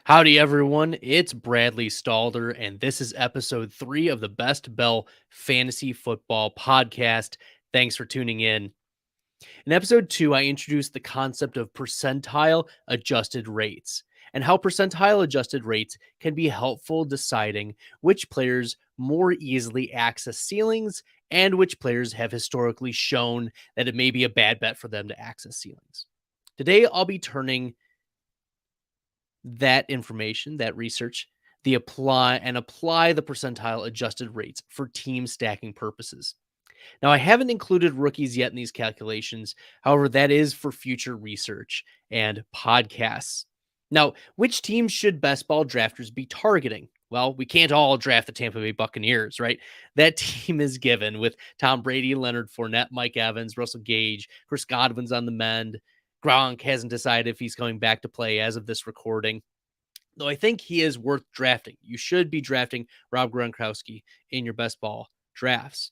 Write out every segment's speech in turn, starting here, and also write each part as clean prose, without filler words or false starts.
Howdy, everyone. It's Bradley Stalder, and this is episode 3 of the Best Bell Fantasy Football Podcast. Thanks for tuning in. In episode 2, I introduced the concept of percentile adjusted rates and how percentile adjusted rates can be helpful deciding which players more easily access ceilings and which players have historically shown that it may be a bad bet for them to access ceilings. Today, I'll be turning that information, that research, apply the percentile adjusted rates for team stacking purposes. Now, I haven't included rookies yet in these calculations. However, that is for future research and podcasts. Now, which teams should best ball drafters be targeting? Well, we can't all draft the Tampa Bay Buccaneers, right? That team is given with Tom Brady, Leonard Fournette, Mike Evans, Russell Gage, Chris Godwin's on the mend. Gronk hasn't decided if he's coming back to play as of this recording, though I think he is worth drafting. You should be drafting Rob Gronkowski in your best ball drafts.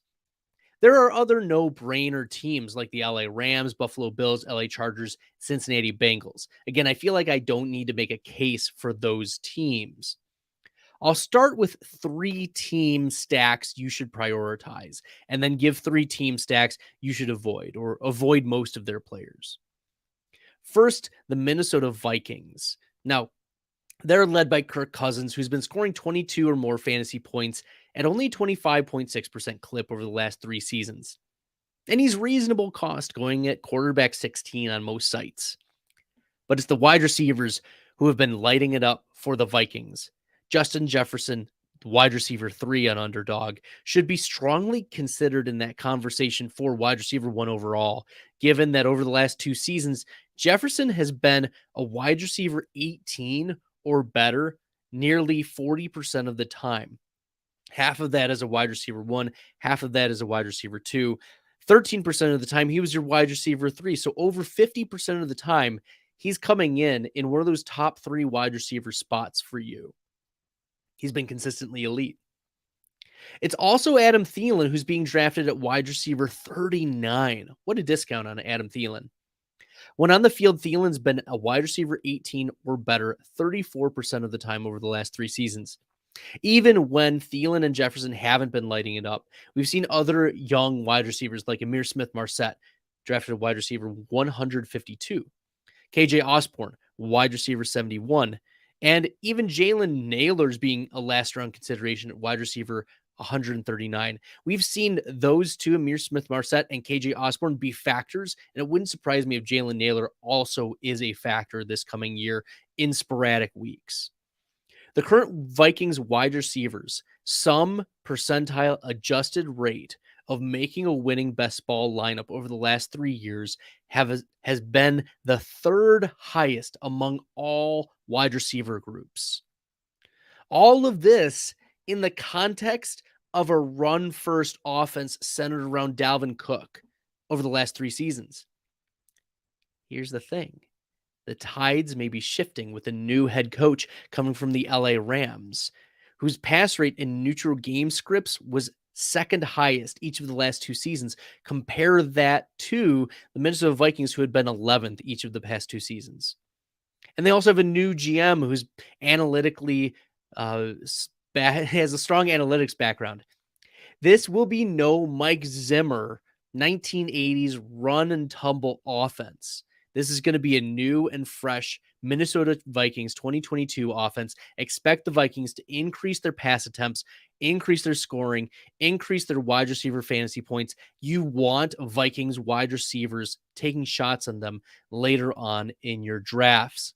There are other no-brainer teams like the LA Rams, Buffalo Bills, LA Chargers, Cincinnati Bengals. Again, I feel like I don't need to make a case for those teams. I'll start with 3 team stacks you should prioritize, and then give 3 team stacks you should avoid, or avoid most of their players. First, the Minnesota Vikings. Now, they're led by Kirk Cousins, who's been scoring 22 or more fantasy points at only 25.6% clip over the last 3 seasons. And he's reasonable cost, going at quarterback 16 on most sites. But it's the wide receivers who have been lighting it up for the Vikings. Justin Jefferson, wide receiver 3 on Underdog, should be strongly considered in that conversation for wide receiver 1 overall, given that over the last 2 seasons, Jefferson has been a wide receiver 18 or better nearly 40% of the time. Half of that as a wide receiver 1, half of that as a wide receiver 2. 13% of the time, he was your wide receiver 3. So over 50% of the time, he's coming in one of those top 3 wide receiver spots for you. He's been consistently elite. It's also Adam Thielen, who's being drafted at wide receiver 39. What a discount on Adam Thielen. When on the field, Thielen's been a wide receiver 18 or better 34% of the time over the last 3 seasons. Even when Thielen and Jefferson haven't been lighting it up, we've seen other young wide receivers like Amir Smith-Marset, drafted a wide receiver 152. KJ Osborne, wide receiver 71. And even Jalen Nailor's being a last-round consideration at wide receiver 139. We've seen those two, Amir Smith-Marset and KJ Osborne, be factors, and it wouldn't surprise me if Jalen Nailor also is a factor this coming year in sporadic weeks. The current Vikings wide receivers, some percentile adjusted rate of making a winning best ball lineup over the last 3 years has been the 3rd highest among all wide receiver groups. All of this in the context of a run-first offense centered around Dalvin Cook over the last 3 seasons. Here's the thing. The tides may be shifting with a new head coach coming from the LA Rams, whose pass rate in neutral game scripts was 2nd highest each of the last 2 seasons. Compare that to the Minnesota Vikings, who had been 11th each of the past 2 seasons. And they also have a new GM who's analytically has a strong analytics background. This will be no Mike Zimmer 1980s run and tumble offense. This is going to be a new and fresh Minnesota Vikings 2022 offense. Expect the Vikings to increase their pass attempts, increase their scoring, increase their wide receiver fantasy points. You want Vikings wide receivers taking shots on them later on in your drafts.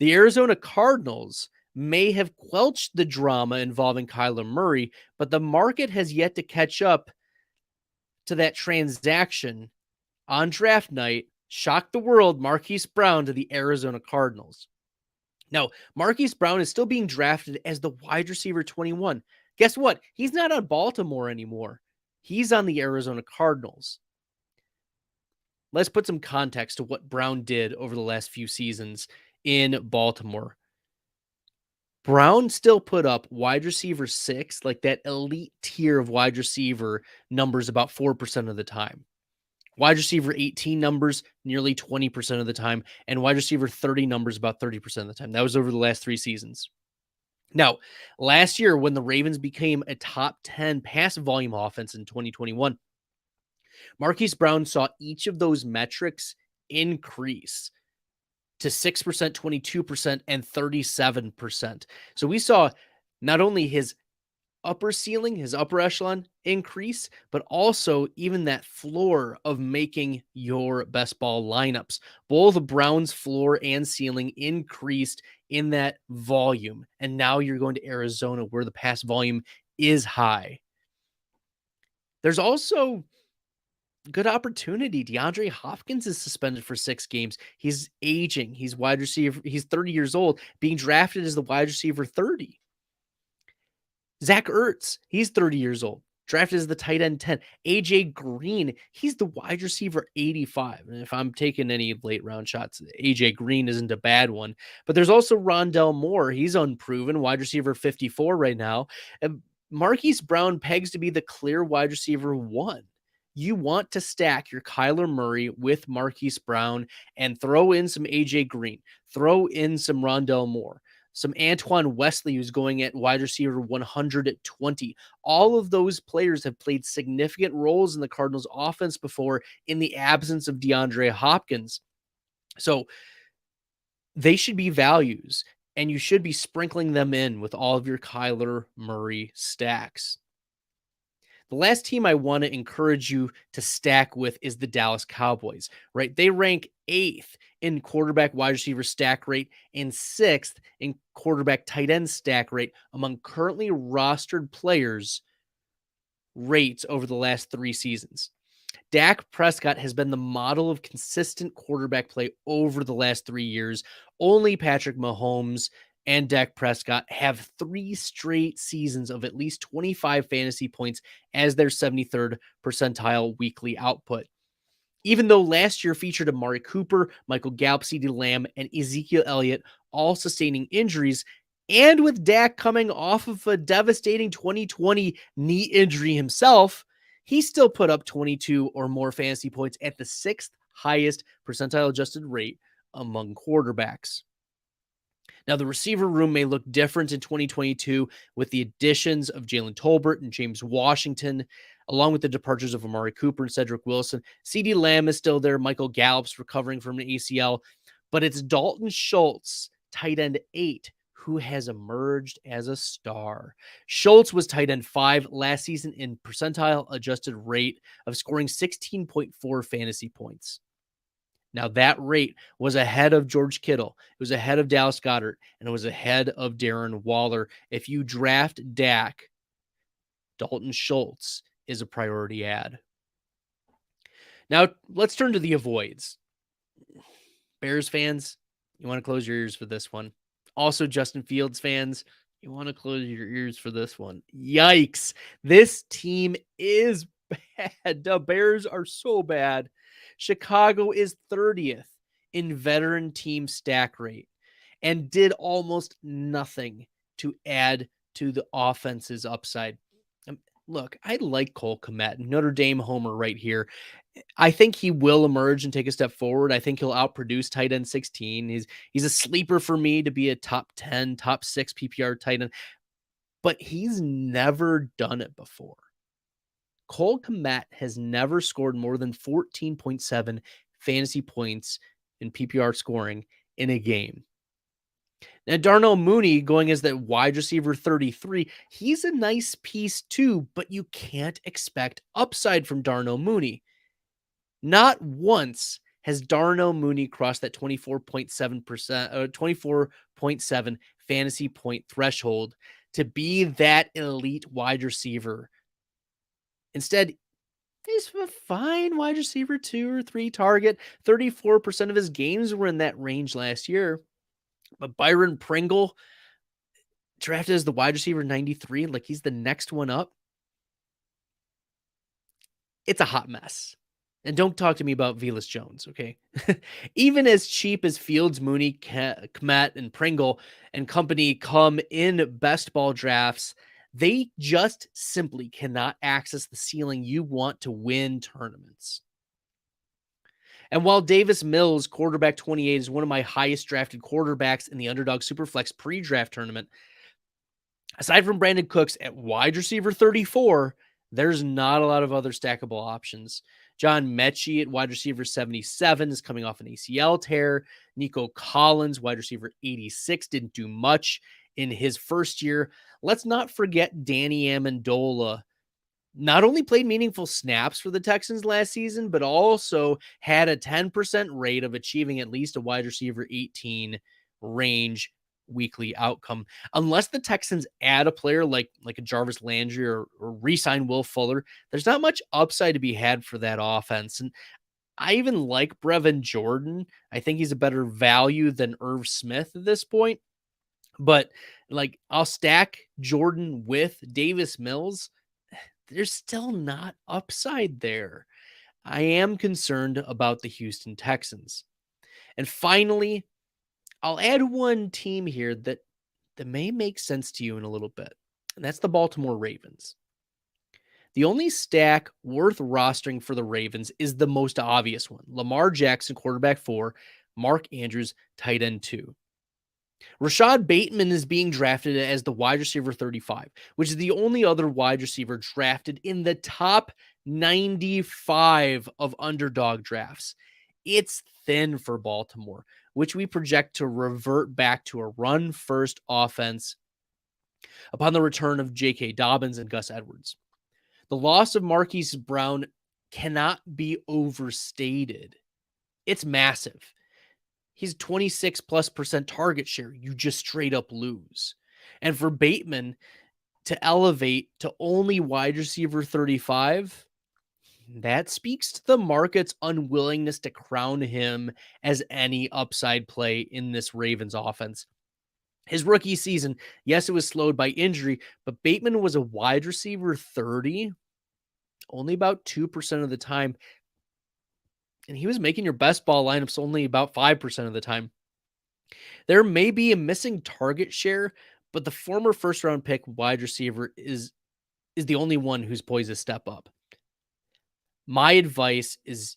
The Arizona Cardinals may have quelched the drama involving Kyler Murray, but the market has yet to catch up to that transaction. On draft night, shocked the world, Marquise Brown to the Arizona Cardinals. Now, Marquise Brown is still being drafted as the wide receiver 21. Guess what? He's not on Baltimore anymore. He's on the Arizona Cardinals. Let's put some context to what Brown did over the last few seasons in Baltimore. Brown still put up wide receiver 6, like that elite tier of wide receiver numbers, about 4% of the time. Wide receiver 18 numbers nearly 20% of the time, and wide receiver 30 numbers about 30% of the time. That was over the last 3 seasons. Now, last year, when the Ravens became a top 10 pass volume offense in 2021, Marquise Brown saw each of those metrics increase to 6%, 22%, and 37%. So we saw not only his upper ceiling, his upper echelon increase, but also even that floor of making your best ball lineups. Both Brown's floor and ceiling increased in that volume. And now you're going to Arizona where the pass volume is high. There's also good opportunity. DeAndre Hopkins is suspended for 6 games. He's aging. He's wide receiver. He's 30 years old, being drafted as the wide receiver 30. Zach Ertz, he's 30 years old, drafted as the tight end 10. AJ Green, he's the wide receiver 85. And if I'm taking any late round shots, AJ Green isn't a bad one. But there's also Rondell Moore. He's unproven, wide receiver 54 right now. And Marquise Brown pegs to be the clear wide receiver 1. You want to stack your Kyler Murray with Marquise Brown and throw in some AJ Green, throw in some Rondell Moore, some Antoine Wesley, who's going at wide receiver 120. All of those players have played significant roles in the Cardinals offense before in the absence of DeAndre Hopkins. So they should be values, and you should be sprinkling them in with all of your Kyler Murray stacks. The last team I want to encourage you to stack with is the Dallas Cowboys, right? They rank 8th in quarterback wide receiver stack rate and 6th in quarterback tight end stack rate among currently rostered players rates over the last 3 seasons. Dak Prescott has been the model of consistent quarterback play over the last 3 years. Only Patrick Mahomes and Dak Prescott have 3 straight seasons of at least 25 fantasy points as their 73rd percentile weekly output. Even though last year featured Amari Cooper, Michael Gallup, CeeDee Lamb, and Ezekiel Elliott all sustaining injuries, and with Dak coming off of a devastating 2020 knee injury himself, he still put up 22 or more fantasy points at the 6th highest percentile adjusted rate among quarterbacks. Now, the receiver room may look different in 2022 with the additions of Jalen Tolbert and James Washington, along with the departures of Amari Cooper and Cedric Wilson. CeeDee Lamb is still there. Michael Gallup's recovering from an ACL, but it's Dalton Schultz, tight end 8, who has emerged as a star. Schultz was tight end 5 last season in percentile adjusted rate of scoring 16.4 fantasy points. Now, that rate was ahead of George Kittle. It was ahead of Dallas Goedert, and it was ahead of Darren Waller. If you draft Dak, Dalton Schultz is a priority add. Now, let's turn to the avoids. Bears fans, you want to close your ears for this one. Also, Justin Fields fans, you want to close your ears for this one. Yikes. This team is bad. The Bears are so bad. Chicago is 30th in veteran team stack rate and did almost nothing to add to the offense's upside. Look, I like Cole Kmet, Notre Dame homer right here. I think he will emerge and take a step forward. I think he'll outproduce tight end 16. He's a sleeper for me to be a top 10, top 6 PPR tight end, but he's never done it before. Cole Kmet has never scored more than 14.7 fantasy points in PPR scoring in a game. Now, Darnell Mooney going as the wide receiver 33, he's a nice piece too, but you can't expect upside from Darnell Mooney. Not once has Darnell Mooney crossed that 24.7 fantasy point threshold to be that elite wide receiver. Instead, he's a fine wide receiver 2 or 3 target. 34% of his games were in that range last year. But Byron Pringle, drafted as the wide receiver 93, like he's the next one up. It's a hot mess. And don't talk to me about Velus Jones, okay? Even as cheap as Fields, Mooney, Kmet, and Pringle and company come in best ball drafts, they just simply cannot access the ceiling you want to win tournaments. And while Davis Mills, quarterback 28, is one of my highest drafted quarterbacks in the Underdog Superflex pre-draft tournament, aside from Brandon Cooks at wide receiver 34, there's not a lot of other stackable options. John Mechie at wide receiver 77 is coming off an ACL tear. Nico Collins, wide receiver 86, didn't do much in his first year. Let's not forget Danny Amendola. Not only played meaningful snaps for the Texans last season, but also had a 10% rate of achieving at least a wide receiver 18 range weekly outcome. Unless the Texans add a player like a Jarvis Landry or re-sign Will Fuller, there's not much upside to be had for that offense. And I even like Brevin Jordan. I think he's a better value than Irv Smith at this point. But like, I'll stack Jordan with Davis Mills. There's still not upside there. I am concerned about the Houston Texans. And finally, I'll add one team here that may make sense to you in a little bit, and that's the Baltimore Ravens. The only stack worth rostering for the Ravens is the most obvious one. Lamar Jackson, quarterback 4, Mark Andrews, tight end 2. Rashad Bateman is being drafted as the wide receiver 35, which is the only other wide receiver drafted in the top 95 of underdog drafts. It's thin for Baltimore, which we project to revert back to a run-first offense upon the return of J.K. Dobbins and Gus Edwards. The loss of Marquise Brown cannot be overstated. It's massive. He's 26+% target share. You just straight up lose. And for Bateman to elevate to only wide receiver 35, that speaks to the market's unwillingness to crown him as any upside play in this Ravens offense. His rookie season, yes, it was slowed by injury, but Bateman was a wide receiver 30 only about 2% of the time. And he was making your best ball lineups only about 5% of the time. There may be a missing target share, but the former first-round pick wide receiver is the only one who's poised to step up. My advice is,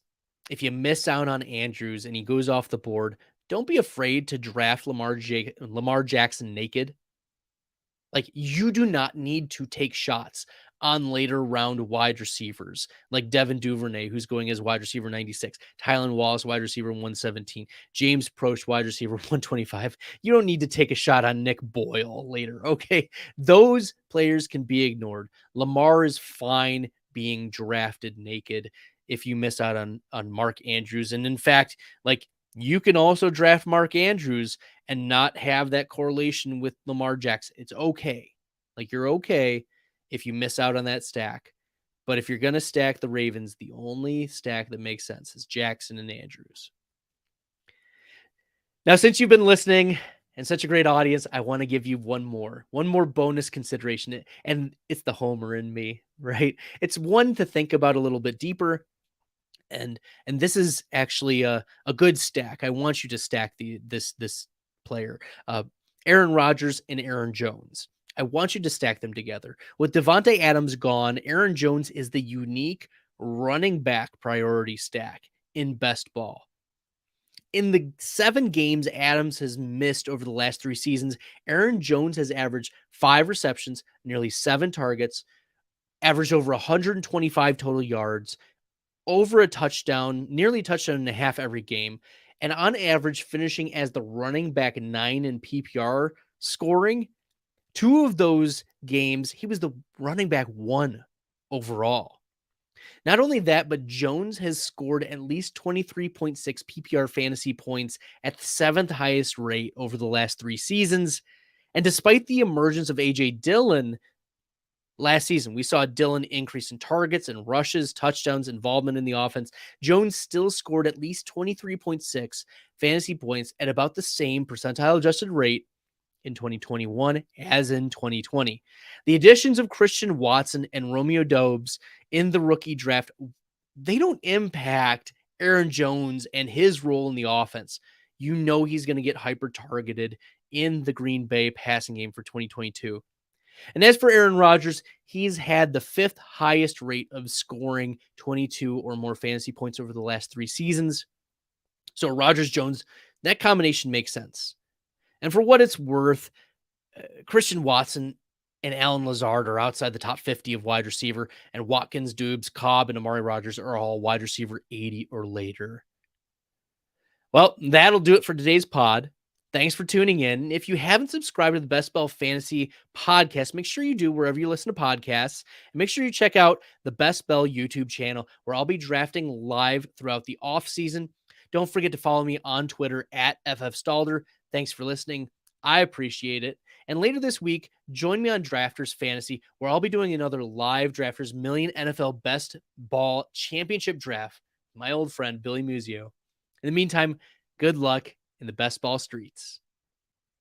if you miss out on Andrews and he goes off the board, don't be afraid to draft Lamar Jackson naked. Like, you do not need to take shots on later round wide receivers like Devin Duvernay, who's going as wide receiver 96, Tylan Wallace, wide receiver 117, James Proche, wide receiver 125. You don't need to take a shot on Nick Boyle later, okay? Those players can be ignored. Lamar is fine being drafted naked if you miss out on Mark Andrews. And in fact, like, you can also draft Mark Andrews and not have that correlation with Lamar Jackson. It's okay. Like, you're okay if you miss out on that stack. But if you're going to stack the Ravens, the only stack that makes sense is Jackson and Andrews. Now, since you've been listening and such a great audience, I want to give you one more bonus consideration. And it's the homer in me, right? It's one to think about a little bit deeper. And this is actually a good stack. I want you to stack this player, Aaron Rodgers and Aaron Jones. I want you to stack them together. With Devontae Adams gone, Aaron Jones is the unique running back priority stack in best ball. In the 7 games Adams has missed over the last 3 seasons, Aaron Jones has averaged 5 receptions, nearly 7 targets, averaged over 125 total yards, over a touchdown, nearly a touchdown and a half every game, and on average finishing as the running back 9 in PPR scoring. 2 of those games, he was the running back 1 overall. Not only that, but Jones has scored at least 23.6 PPR fantasy points at the 7th highest rate over the last 3 seasons. And despite the emergence of A.J. Dillon last season, we saw Dillon increase in targets and rushes, touchdowns, involvement in the offense. Jones still scored at least 23.6 fantasy points at about the same percentile adjusted rate in 2021 as in 2020. The additions of Christian Watson and Romeo Doubs in the rookie draft, they don't impact Aaron Jones and his role in the offense. You know he's going to get hyper targeted in the Green Bay passing game for 2022. And as for Aaron Rodgers, he's had the 5th highest rate of scoring 22 or more fantasy points over the last 3 seasons. So Rodgers Jones, that combination makes sense. And for what it's worth, Christian Watson and Allen Lazard are outside the top 50 of wide receiver, and Watkins, Dubes, Cobb, and Amari Rodgers are all wide receiver 80 or later. Well, that'll do it for today's pod. Thanks for tuning in. If you haven't subscribed to the Best Ball Fantasy podcast, make sure you do wherever you listen to podcasts. And make sure you check out the Best Bell YouTube channel where I'll be drafting live throughout the off season. Don't forget to follow me on Twitter at FFStalder. Thanks for listening. I appreciate it. And later this week, join me on Drafters Fantasy, where I'll be doing another live Drafters Million NFL Best Ball Championship draft. My old friend, Billy Muzio. In the meantime, good luck in the best ball streets.